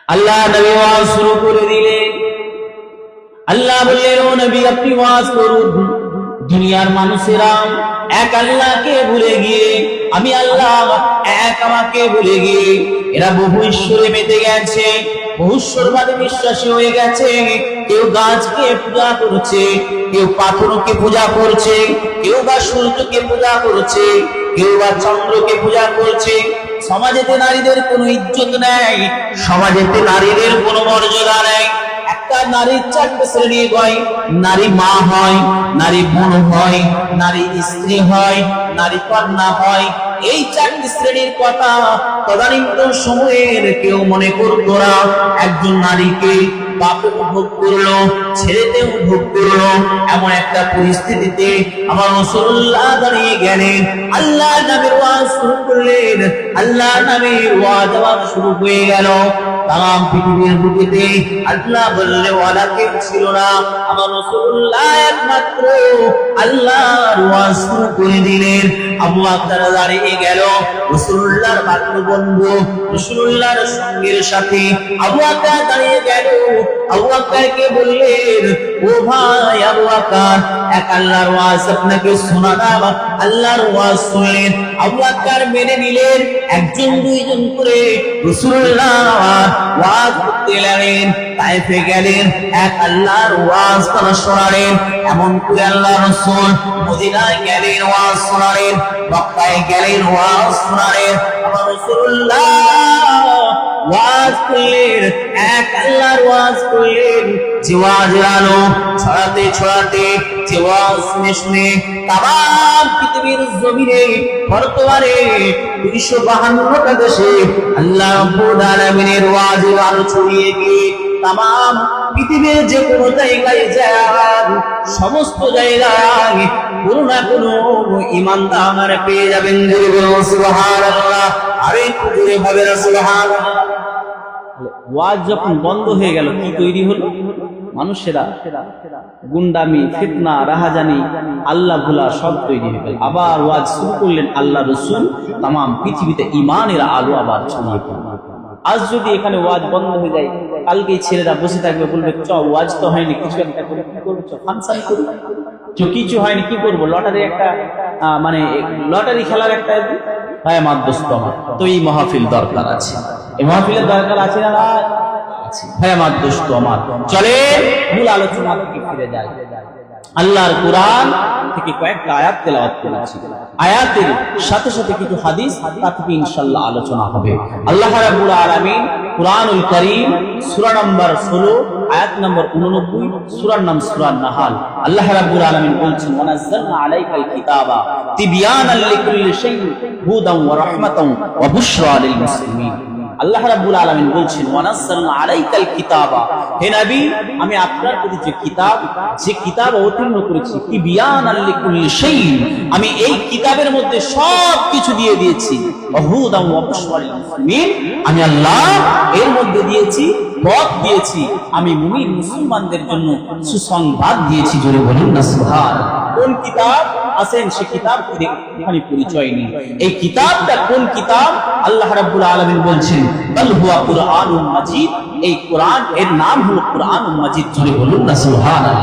আল্লাহ নবী ওয়াজ শুরু করে দিলেন। আল্লাহ বললেন, ও নবী আপনি ওয়াজ করুন। দুনিয়ার মানুষেরা এক আল্লাহকে ভুলে গিয়ে, আমি আল্লাহ এক আমাকে ভুলে গিয়ে এরা বহু ঈশ্বরে মেতে গেছে, বহু ঈশ্বরবাদে বিশ্বাসী হয়ে গেছে। কেউ গাছকে পূজা করছে, কেউ পাথরকে পূজা করছে, কেউ বা সূর্যকে পূজা করছে, কেউ বা চন্দ্রকে পূজা করছে। সমাজেতে নারীদের কোনো ইজ্জত নেই, সমাজেতে নারীদের কোনো মর্যাদা নেই। একটা নারীর চারটে শ্রেণী হয়, নারী মা হয়, নারী বোন হয়, নারী স্ত্রী হয়, নারী কন্যা হয়। এই চারটি শ্রেণীর কথা তদানীন্তন সময়ের কেউ মনে করতো না। একজন নারীকে বাপে ভোগ করলো, ছেলেতেও ভোগ করলো, এমন একটা পরিস্থিতিতে আমার রাসূলুল্লাহ দাঁড়িয়ে গেলেন। আল্লাহর নামের ওয়াজ শুরু করলেন, আল্লাহর নামের ওয়াজ শুরু হয়ে গেল। তাম পৃথিবীর বুকেতে আল্লাহ বললে ওয়ালা কেউ ছিল না, আমার রাসূলুল্লাহ একমাত্র আল্লাহর ওয়াজ শুরু করে দিলেন। আবু বকর দাঁড়িয়ে গেল, রাসূলুল্লাহর বান্ধব বন্ধু, রাসূলুল্লাহর সঙ্গের সাথে আবু বকর দাঁড়িয়ে গেল। আবু বকরকে বললেন, ও ভাই আবু বকর, এক আল্লাহর ওয়াজ আপনাকে শোনালাম। আল্লাহর ওয়াজ শুনলেন, আবু বকর মেনে নিলেন। একজন দুইজন করে রাসূলুল্লাহ ওয়াজ করতে লাগলেন। তায়েফে গেলেন, এক আল্লাহর ওয়াজ তারা শোনালেন। এমন করে আল্লাহ রাসূল মদিনায় গেলেন, ওয়াজ শোনালেন। মক্কায় গেলেন, ওয়াজ শোনালেন। আমার রাসূলুল্লাহ ওয়াজ করলেন, এক আল্লাহর ওয়াজ করলেন। যে ওয়াজের আলো ছড়াতে ছড়াতে, যে ওয়াজ শুনে শুনে তাম পৃথিবীর জমিনে বর্তমানে 252টা দেশে আল্লাহ রাব্বুল আলামিনের ওয়াজের আলো ছড়িয়ে গিয়ে তাম পৃথিবীর যে কোনো জায়গায় যান, সমস্ত জায়গায় কোনো না কোনো ঈমানদার পেয়ে যাবেন। সুবহানাল্লাহ। আরে জোরে ভাবে সুবহানাল্লাহ। ওয়াজ যখন বন্ধ হয়ে গেল, কি তৈরি হলো? মানুষেরা গুন্ডামি, ফিতনা, রাহাজানি, আল্লাহ ভোলা সব তৈরি হয়ে গেল। আবার ওয়াজ শুরু করলেন আল্লাহ রাসূল, তাম পৃথিবীতে ঈমানের আলো আবার ছড়িয়ে পড়ল। আজ যদি এখানে ওয়াজ বন্ধ হয়ে যায়, কালকে ছেলেরা বসে থাকবে, বলবে চ ওয়াজ তো হয়নি, কিছু একটা করে কি করবো, ফাংশন করি। কিছু হয়নি, কি করবো, লটারি একটা মানে লটারি খেলার একটা ভাই আমার দোস্ত আমার, তো এই মাহফিল দরকার আছে, এই মাহফিলের দরকার আছে না? ভাই আমার দোস্ত আমার, চলে মূল আলোচনা থেকে ফিরে যায়। আল্লাহর কোরআন থেকে কয়েকটা আয়াত তেলাওয়াত করেছি। আয়াতের সাথে সাথে কিছু হাদিস, তা থেকে ইনশাআল্লাহ আলোচনা হবে। আল্লাহ রাব্বুল আলামিন কুরআনুল কারীম সূরা নম্বর 16 আয়াত নম্বর 89, সূরার নাম সূরা নাহাল। আল্লাহ রাব্বুল আলামিন বলছেন, ওয়া নাযালনা আলাইকাল কিতাবা তিবয়ানাল লিকুল্লি শাইইন হুদান ওয়া রাহমাতান ওয়া বুশরা লিল মুসলিমিন। আল্লাহ রাব্বুল আলামিন বলছেন, ওয়া নাযালনা আলাইকাল কিতাবা, হে নবী আমি আপনার প্রতি যে কিতাব অবতীর্ণ করেছি, তিবয়ানাল লিকুল্লি শাইইন, আমি এই কিতাবের মধ্যে সব কিছু দিয়ে দিয়েছি। ওয়া হুদান ওয়া বুশরা লিল মুসলিমিন, আমি আল্লাহ এর মধ্যে দিয়েছি, পথ দিয়েছি, আমি মুমিন মুসলমানদের জন্য সুসংবাদ দিয়েছি। জোরে বলুন না সুবহানাল্লাহ। কোন কিতাব আসেন, সে কিতাব এখানে পরিচয় নেই। এই কিতাবটা কোন কিতাব? আল্লাহ রাব্বুল আলামিন বলছেন, বাল হুয়া কুরআনুম মাজিদ, এই কোরআন এর নাম হলো কুরআনুম মাজিদ। জোরে বলুন না সুবহানাল্লাহ।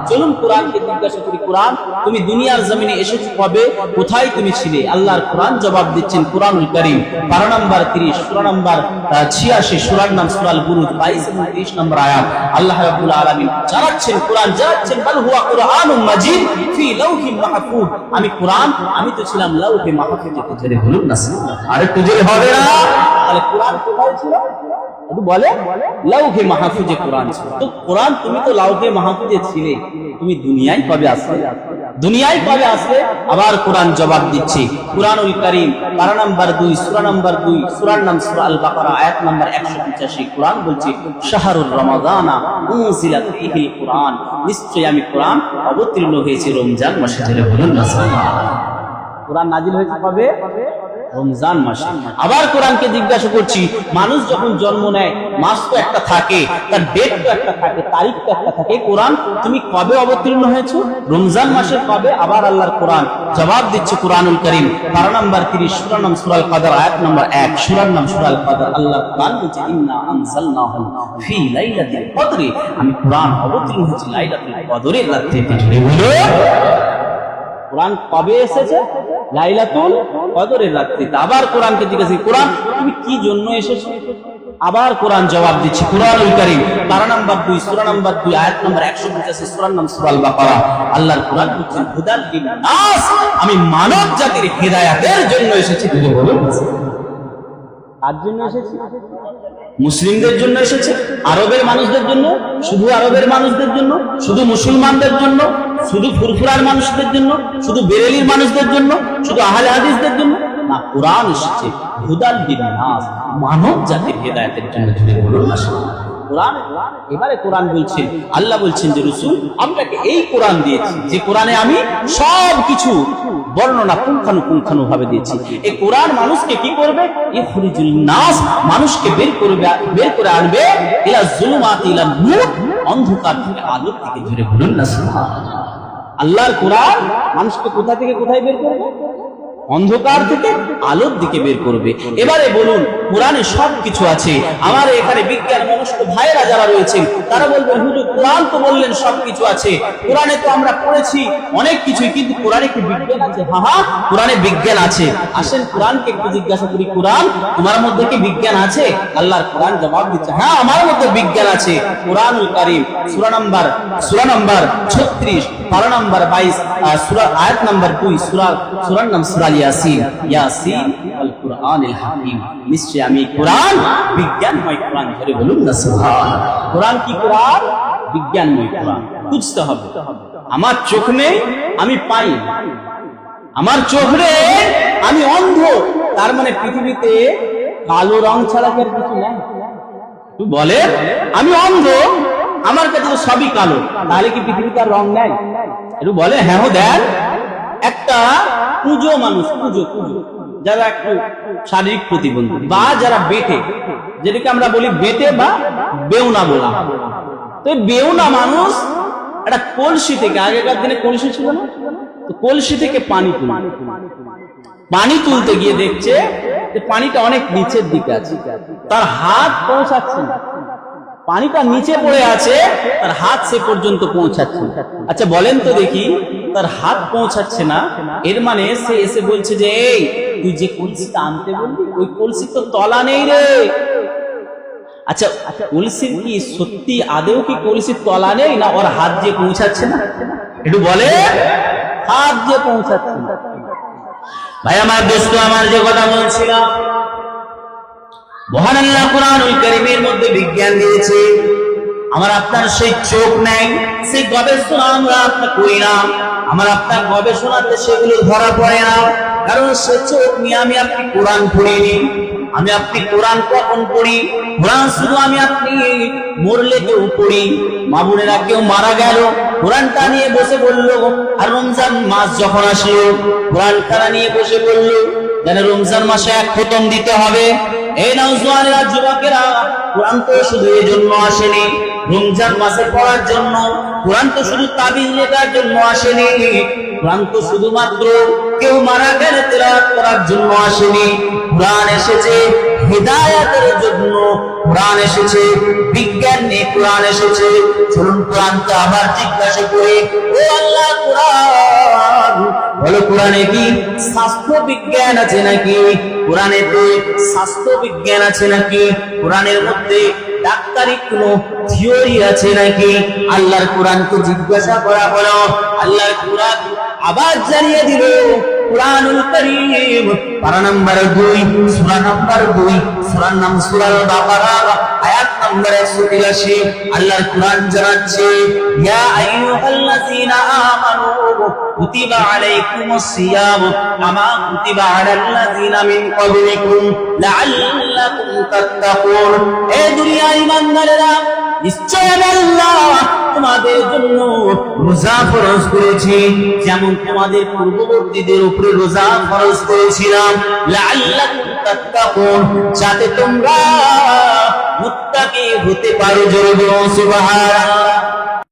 চলুন কোরআনকে জিজ্ঞাসা করি, কোরআন তুমি দুনিয়ার জমিনে এসেছো কবে, কোথায় তুমি ছিলে? আল্লাহর কোরআন জবাব দিচ্ছেন, কুরআনুল কারীম পারা নাম্বার 30, সূরা নাম্বার 86, সূরার নাম সূরাল বুরুজ 22 এবং 30 নম্বর আয়াত। আল্লাহ রাব্বুল আলামিন জানাচ্ছেন, কোরআন জানাচ্ছেন, বাল হুয়া কুরআনুম মাজিদ ফি লাউহিন মাহফুজ, আমি কোরআন, আমি তো ছিলাম লাউহে মাহফুজে। জোরে বলুন না সুবহানাল্লাহ। আরে তো জোরে হবে না? তাহলে কোরআন কোথায় ছিল? বলে লাউহে মাহফুজে কোরআন ছিল। তো কোরআন তুমি তো লাউহে মাহফুজে ছিলে, তুমি দুনিয়ায় কবে আসলে? দুনিয়ায় কবে আসলে? আবার কোরআন জবাব দিচ্ছে, কুরআনুল কারীম পারা নাম্বার 2, সূরা নাম্বার 2, সূরার নাম সূরা আল বাকারা, আয়াত নাম্বার 185। কোরআন বলছে, শাহরুর রমাদানা উনজিলা ফীহিল কুরআন, নিশ্চয়ই আমি কোরআন অবতীর্ণ হয়েছে রমজান মাসে। জোরে বলুন না সুবহানাল্লাহ। কোরআন নাজিল হয়েছে কবে? রমজান মাসে। আবার কোরআনকে জিজ্ঞাসা করছি, মানুষ যখন জন্ম নেয় মাস তো একটা থাকে, তার ডেট তো একটা থাকে, তারিখ তো একটা থাকে। কোরআন তুমি কবে অবতীর্ণ হয়েছো? রমজান মাসের কবে? আবার আল্লাহর কোরআন জবাব দিচ্ছে কোরআনুল কারীম পারা নাম্বার 30 সূরা নাম সূরাল কদর আয়াত নাম্বার 1, সূরার নাম সূরাল কদর। আল্লাহর কোরআন বলছে ইন্না আনজালনাহু ফি লাইলাতিল কদরি, আমি কোরআন অবতীর্ণ হয়েছি লাইলাতুল কদরের রাত্রিতে। কোরআন কবে এসেছে? লাইলাতুল কদরের রাত্রিতে। আবার কোরআনকে জিজ্ঞাসা, কোরআন তুমি কি জন্য এসেছো? আবার কোরআন জবাব দিচ্ছে কোরআনুল কারীম পারা নাম্বার 2 সূরা নাম্বার 2 আয়াত নাম্বার 185 সূরার নাম সূরাল বাকারা। আল্লাহর কোরআন বলছে হুদাল লিন-নাস, আমি মানব জাতির হিদায়াতের জন্য এসেছি। বলুন কার জন্য এসেছি? মুসলিমদের জন্য এসেছে? আরবের মানুষদের জন্য? শুধু আরবের মানুষদের জন্য? শুধু মুসলমানদের জন্য? শুধু ফুরফুরার মানুষদের জন্য? শুধু বেরেলির মানুষদের জন্য? শুধু আহলে হাদিসদের জন্য? না, কোরআন এসেছে হুদাল লিন-নাস, মানব জাতির হিদায়াতের জন্য। বলুন না কোরআন। এবারে কোরআন বলছেন, আল্লাহ বলছেন যে রাসূল আপনাকে এই কোরআন দিয়েছি, যে কোরআনে আমি সব কিছু বর্ণনা পুঙ্খানু ভাবে দিয়েছি। এই কোরআন মানুষকে কি করবে? ইখরিজুল নাস, মানুষকে বের করে আনবে ইলা যুলুমাতি ইলা নূর, অন্ধকার থেকে আলোর দিকে। জুড়ে বলুন না সুবহানাল্লাহ। আল্লাহর কোরআন মানুষকে কোথা থেকে কোথায় বের করবে? অন্ধকার থেকে আলোর দিকে বের করবে। এবারে বলুন, কোরআনে সবকিছু আছে। আমার এখানে বিজ্ঞান মনস্ক ভাইরা যারা রয়েছেন তারা বলবেন হুজুর কোরআন তো বললেন সবকিছু আছে, কোরআনে তো আমরা পড়েছি অনেক কিছুই, কিন্তু কোরআনে কি বিজ্ঞান আছে? হ্যাঁ, কোরআনে বিজ্ঞান আছে। আসেন কোরআনকে একটু জিজ্ঞাসা করি, কোরআন তোমার মধ্যে কি বিজ্ঞান আছে? আল্লাহর কোরআন জবাব দিচ্ছে হ্যাঁ, আমার মধ্যে বিজ্ঞান আছে। কোরআনুল কারীম সূরা নাম্বার 36 পারা নাম্বার 22 সূরা আয়াত নাম্বার 2 সূরার নাম সূরা ইয়াসিন, ইয়াসিন আল কুরআনিল হাকিম, নিশ্চয় আমি কোরআন বিজ্ঞানময় কোরআন। ধরে বলুন না সুবহানাল্লাহ। কোরআন কি? কোরআন বিজ্ঞানময় কোরআন। বুঝতে হবে, আমার চোখ নেই আমি পাই, আমার চোখ নেই আমি অন্ধ, তার মানে পৃথিবীতে কালো রং ছাড়া কি কিছু নেই? বলে আমি অন্ধ, আমার কাছে তো সবই কালো, তাহলে কি পৃথিবীতে আর রং নেই? একটু বলে হ্যাঁ দেন। একটা পুজো মানুষ, পুজো যারা একটু শারীরিক প্রতিবন্ধী বা যারা বেটে, যেটাকে আমরা বলি বেটে বা বেউনা বলা, তো বেউনা মানুষ একটা কলসি থেকে, আগেকার দিনে কলসি ছিল না, তো কলসি থেকে পানি তুলতে গিয়ে দেখছে যে পানিটা অনেক নিচের দিকে আছে, তার হাত পৌঁছাচ্ছে না, পানিটা নিচে পড়ে আছে, তার হাত সে পর্যন্ত পৌঁছাচ্ছে। আচ্ছা বলেন তো দেখি, তার হাত পৌঁছাচ্ছে না, এর মানে সে এসে বলছে যে এই তুই যে কলসিটা আনতে বললি ওই কলসি তো তলা নেই রে। আচ্ছা কলসির কি সত্যি আদেও কি কলসির তলা নেই, না ওর হাত যে পৌঁছাচ্ছে না? একটু বলে হাত যে পৌঁছাচ্ছে না। ভাই আমার দোস্ত, আমার যে কথা বলছিলাম, মহান আল্লাহ কুরআনুল কারীমের মধ্যে বিজ্ঞান দিয়েছে। আমার আপনার সেই চোখ নেই, সেই গবেষণা আমরা আপনার করি না, আমার আপনার গবেষণাতে সেগুলো ধরা পড়ে না, কারণ সে চোখ নিয়ে আমি আপনি কোরআন পড়িনি। আমি আপনি কোরআন কখন পড়ি? কোরআন শুধু আমি আপনি মরলে কেউ পড়ি, মা বোনেরা কেউ মারা গেল কোরআনটা নিয়ে বসে বললো, আর রমজান মাস যখন আসলো কোরআনটা নিয়ে বসে বললো যেন রমজান মাসে এক খতম দিতে হবে। এই নওজোয়ানেরা, যুবকেরা, কোরআন তো শুধু এই জন্য আসেনি রমজান মাসে পড়ার জন্য, কোরআন তো শুধু তাবিজ লেখার জন্য আসেনি, কোরআন তো শুধুমাত্র কেউ মারা গেলে তেলাওয়াত করার জন্য আসেনি। কোরআন এসেছে হিদায়াতের জন্য, কোরআন এসেছে বিজ্ঞান নিয়ে, কোরআন এসেছে। চলুন কোরআনকে আবার জিজ্ঞাসা করে, ও আল্লাহ কোরআন বলো, কোরআনে কি স্বাস্থ্য বিজ্ঞান আছে নাকি? কোরআনেতে স্বাস্থ্য বিজ্ঞান আছে নাকি? কোরআনের মধ্যে ডাক্তারি কোনো থিওরি আছে নাকি? আল্লাহর কোরআনকে জিজ্ঞাসা করা হলো, আল্লাহর কোরআন আবার জানিয়ে দিল কোরআনুল কারীম পারা নাম্বার 2 সূরা নাম্বার 2 সূরার নাম সূরাল বাকারা আয়াত নাম্বার 183। আল্লাহর কোরআন জানাচ্ছে, ইয়া আইয়ুহাল্লাযীনা আমানু কুতিবা আলাইকুমুস সিয়াম কামা কুতিবা আলাল্লাযীনা মিন ক্বাবলিকুম লাআল্লাকুম তাত্তাকুন। এই দুনিয়ার ঈমানদারেরা, নিশ্চয় আমি আল্লাহ তোমাদের জন্য রোজা ফরজ করেছি, যেমন তোমাদের পূর্ববর্তীদের উপরে রোজা ফরজ করেছিলাম, লাআল্লাকুম তাত্তাকুন, যাতে তোমরা মুত্তাকি হতে পারো। জোরে বলো সুবহানাল্লাহ।